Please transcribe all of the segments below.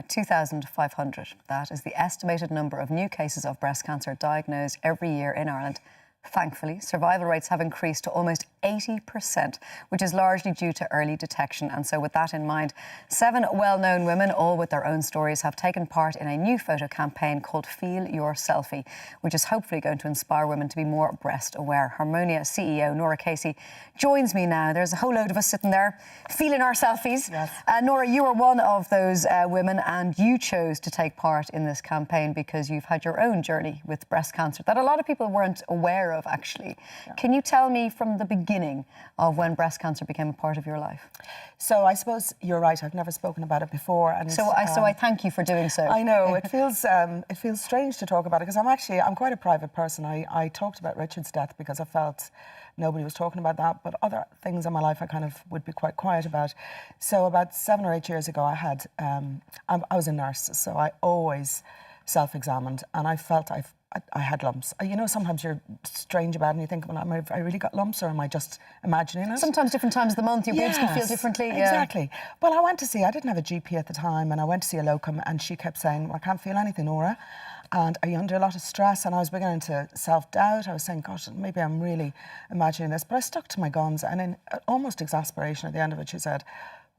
2,500. That is the estimated number of new cases of breast cancer diagnosed every year in Ireland. Thankfully, survival rates have increased to almost 80%, which is largely due to early detection. And so with that in mind, 7 well-known women, all with their own stories, have taken part in a new photo campaign called Feel Your Selfie, which is hopefully going to inspire women to be more breast aware. Harmonia CEO Norah Casey joins me now. There's a whole load of us sitting there feeling our selfies. Yes. Norah, you are one of those women, and you chose to take part in this campaign because you've had your own journey with breast cancer that a lot of people weren't aware of, actually. Yeah. Can you tell me from the beginning of when breast cancer became a part of your life? So I suppose you're right. I've never spoken about it before, and so I thank you for doing so. I know it feels strange to talk about it because I'm quite a private person. I talked about Richard's death because I felt nobody was talking about that, but other things in my life I kind of would be quite quiet about. So about 7 or 8 years ago, I was a nurse, so I always self-examined, and I felt I had lumps. You know, sometimes you're strange about it and you think, well, have I really got lumps, or am I just imagining it? Sometimes different times of the month, your boobs can feel differently. Exactly. Well, I didn't have a GP at the time, and I went to see a locum, and she kept saying, well, I can't feel anything, Norah. And are you under a lot of stress? And I was beginning to self-doubt. I was saying, gosh, maybe I'm really imagining this. But I stuck to my guns, and in almost exasperation at the end of it, she said,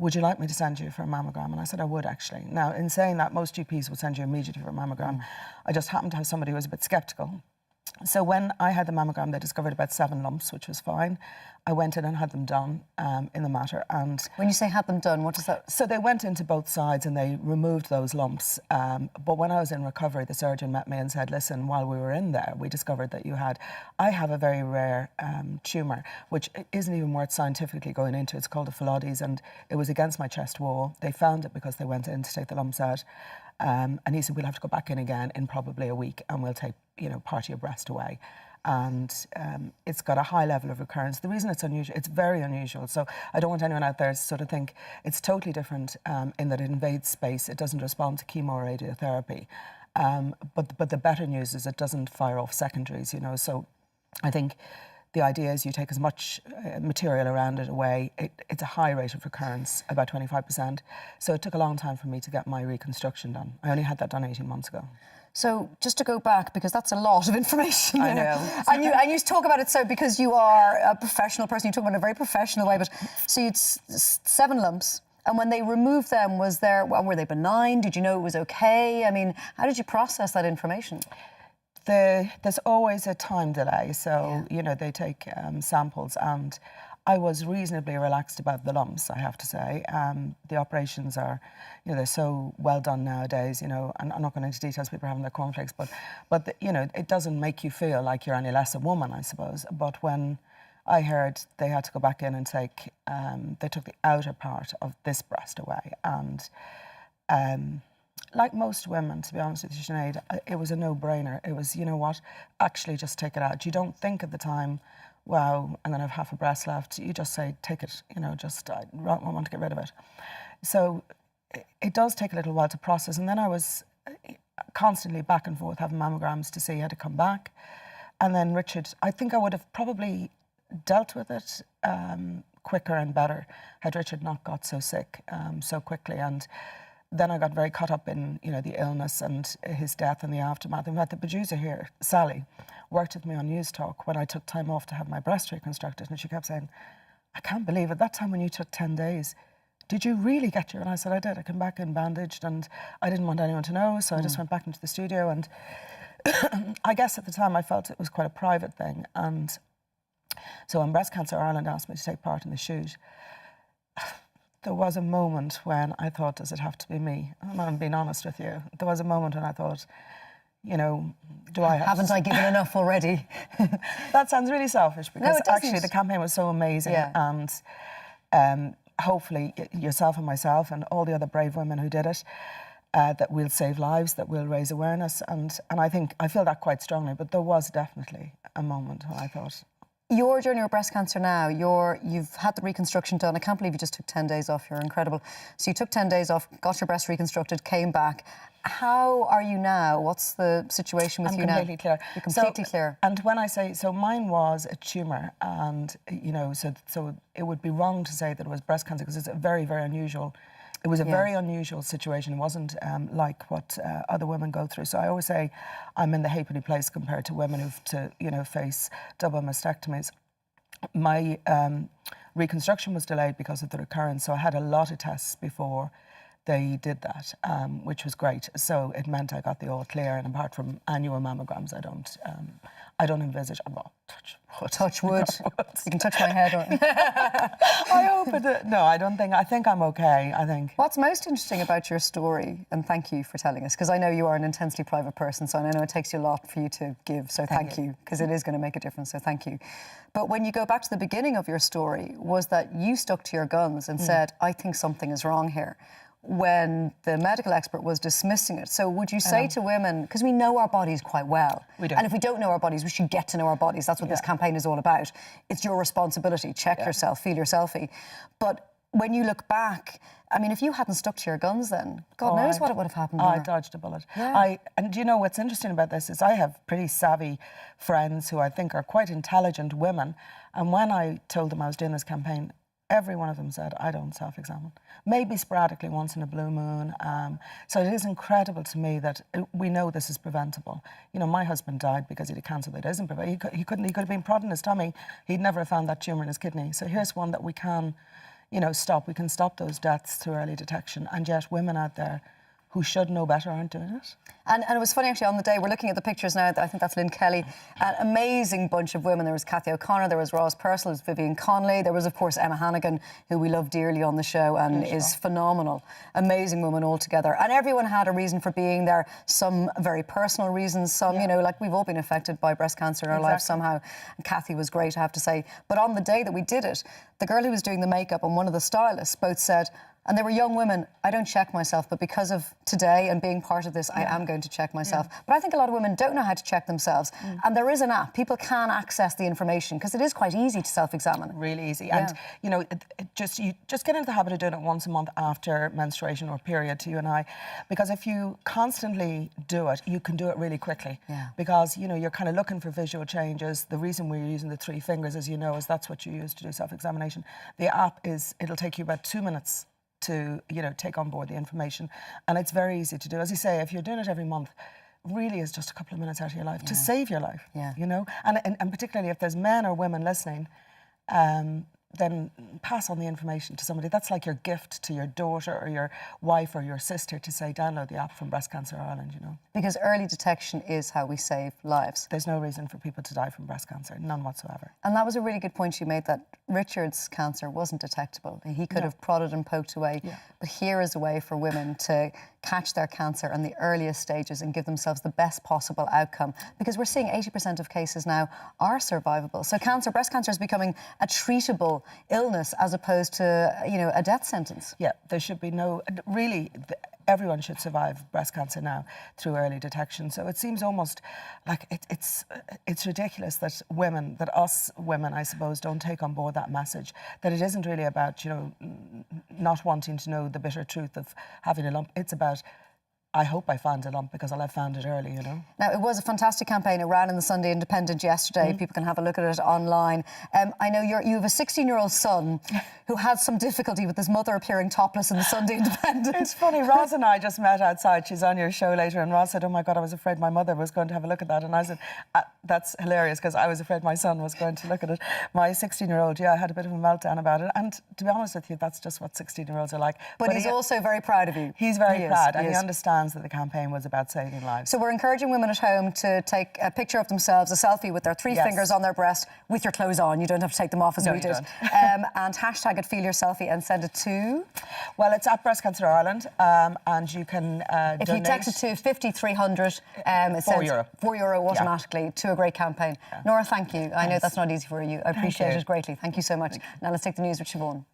would you like me to send you for a mammogram? And I said, I would, actually. Now, in saying that, most GPs would send you immediately for a mammogram. I just happened to have somebody who was a bit sceptical. So when I had the mammogram, they discovered about 7 lumps, which was fine. I went in and had them done in the matter. And when you say had them done, what does that... So they went into both sides and they removed those lumps. But when I was in recovery, the surgeon met me and said, listen, while we were in there, we discovered that I have a very rare tumour, which isn't even worth scientifically going into. It's called a phyllodes, and it was against my chest wall. They found it because they went in to take the lumps out. And he said, we'll have to go back in again in probably a week, and we'll take, part of your breast away. And it's got a high level of recurrence. The reason it's unusual, it's very unusual. So I don't want anyone out there to sort of think it's totally different in that it invades space. It doesn't respond to chemo or radiotherapy. But the better news is it doesn't fire off secondaries, So I think the idea is you take as much material around it away. It's a high rate of recurrence, about 25%. So it took a long time for me to get my reconstruction done. I only had that done 18 months ago. So just to go back, because that's a lot of information. I know. and you talk about it so because you are a professional person, you talk about it in a very professional way, but so you'd 7 lumps, and when they removed them, were they benign? Did you know it was okay? I mean, how did you process that information? There's always a time delay, so, they take samples, and I was reasonably relaxed about the lumps, I have to say. The operations are, they're so well done nowadays, and I'm not going into details, people are having their cornflakes, but it doesn't make you feel like you're any less a woman, I suppose. But when I heard they had to go back in and they took the outer part of this breast away, and like most women, to be honest with you, Sinead, it was a no-brainer. It was, you know what, actually just take it out. You don't think at the time, wow, I'm going to have half a breast left. You just say, take it, I want to get rid of it. So it does take a little while to process. And then I was constantly back and forth having mammograms to see how to come back. And then Richard, I think I would have probably dealt with it quicker and better had Richard not got so sick so quickly. And then I got very caught up in, the illness and his death and the aftermath. In fact, the producer here, Sally, worked with me on News Talk when I took time off to have my breast reconstructed, and she kept saying, I can't believe it, that time when you took 10 days, did you really get your... And I said, I did. I came back in bandaged, and I didn't want anyone to know, so I just went back into the studio, and I guess at the time I felt it was quite a private thing. And so when Breast Cancer Ireland asked me to take part in the shoot, there was a moment when I thought, does it have to be me? I'm being honest with you. There was a moment when I thought, do I have Haven't I given enough already? That sounds really selfish, because no, actually the campaign was so amazing. Yeah. And hopefully yourself and myself and all the other brave women who did it, that will save lives, that will raise awareness. And I feel that quite strongly, but there was definitely a moment when I thought... Your journey with breast cancer now, you've had the reconstruction done. I can't believe you just took 10 days off. You're incredible. So you took 10 days off, got your breast reconstructed, came back. How are you now? What's the situation with you now? I'm completely clear. You're completely clear. And when I say, so mine was a tumour, and, so it would be wrong to say that it was breast cancer, because it's a very, very unusual it was a very unusual situation. It wasn't like what other women go through. So I always say I'm in the halfpenny place compared to women who've to, you know, face double mastectomies. My reconstruction was delayed because of the recurrence, so I had a lot of tests before they did that, which was great. So it meant I got the all clear, and apart from annual mammograms, I don't envisage. Well, touch wood. You can touch my head. I hope it. No, I don't think. I think I'm okay. I think. What's most interesting about your story, and thank you for telling us, because I know you are an intensely private person, so I know it takes you a lot for you to give. So thank you, because it is going to make a difference. So thank you. But when you go back to the beginning of your story, was that you stuck to your guns and said, "I think something is wrong here," when the medical expert was dismissing it. So would you say to women, because we know our bodies quite well, we do. And if we don't know our bodies, we should get to know our bodies. That's what this campaign is all about. It's your responsibility. Check yourself, feel your selfie. But when you look back, I mean, if you hadn't stuck to your guns then, God knows what would have happened there. I dodged a bullet. And do you know what's interesting about this is I have pretty savvy friends who I think are quite intelligent women. And when I told them I was doing this campaign, every one of them said, I don't self-examine. Maybe sporadically once in a blue moon. So it is incredible to me that we know this is preventable. You know, my husband died because he had cancer that isn't preventable. He could have been prodding his tummy. He'd never have found that tumour in his kidney. So here's one that we can, you know, stop. We can stop those deaths through early detection. And yet women out there who should know better aren't doing it. And it was funny, actually, on the day, we're looking at the pictures now, I think that's Lynn Kelly, an amazing bunch of women. There was Cathy O'Connor, there was Ross Purcell, there was Vivian Connolly, there was, of course, Emma Hannigan, who we love dearly on the show and is phenomenal. Amazing woman altogether. And everyone had a reason for being there, some very personal reasons, some, you know, like we've all been affected by breast cancer in our lives somehow. And Cathy was great, I have to say. But on the day that we did it, the girl who was doing the makeup and one of the stylists both said, and they were young women, I don't check myself, but because of today and being part of this, I am going to check myself. But I think a lot of women don't know how to check themselves. And there is an app. People can access the information because it is quite easy to self-examine. Really easy. And, you know, you just get into the habit of doing it once a month after menstruation or period to you and I. Because if you constantly do it, you can do it really quickly. Because, you know, you're kind of looking for visual changes. The reason we're using the 3 fingers, as you know, is that's what you use to do self-examination. The app it'll take you about 2 minutes to, you know, take on board the information. And it's very easy to do. As you say, if you're doing it every month, really is just a couple of minutes out of your life to save your life, you know? And particularly if there's men or women listening, then pass on the information to somebody. That's like your gift to your daughter or your wife or your sister to say, download the app from Breast Cancer Ireland, you know. Because early detection is how we save lives. There's no reason for people to die from breast cancer, none whatsoever. And that was a really good point you made, that Richard's cancer wasn't detectable. He could have prodded and poked away. But here is a way for women to catch their cancer in the earliest stages and give themselves the best possible outcome. Because we're seeing 80% of cases now are survivable. So breast cancer is becoming a treatable illness as opposed to, you know, a death sentence. Yeah, there should be no, really, everyone should survive breast cancer now through early detection. So it seems almost like it's ridiculous that us women, I suppose, don't take on board that message, that it isn't really about, you know, not wanting to know the bitter truth of having a lump. It's about, I hope I found a lump because I'll have found it early, you know. Now, it was a fantastic campaign. It ran in the Sunday Independent yesterday. People can have a look at it online. I know you have a 16-year-old son who had some difficulty with his mother appearing topless in the Sunday Independent. It's funny, Roz and I just met outside. She's on your show later, and Roz said, oh my God, I was afraid my mother was going to have a look at that. And I said, that's hilarious, because I was afraid my son was going to look at it. My 16-year-old, had a bit of a meltdown about it. And to be honest with you, that's just what 16-year-olds are like. But he's also very proud of you. He's very proud, and he understands that the campaign was about saving lives. So we're encouraging women at home to take a picture of themselves, a selfie with their 3 fingers on their breast with your clothes on. You don't have to take them off as we did. And hashtag it, feel your selfie, and send it to? Well, it's at Breast Cancer Ireland, and you can if donate. you text it to 50300, it sends €4 automatically to a great campaign. Norah, thank you. I know that's not easy for you. I appreciate it greatly. Thank you so much. Now let's take the news with Siobhan.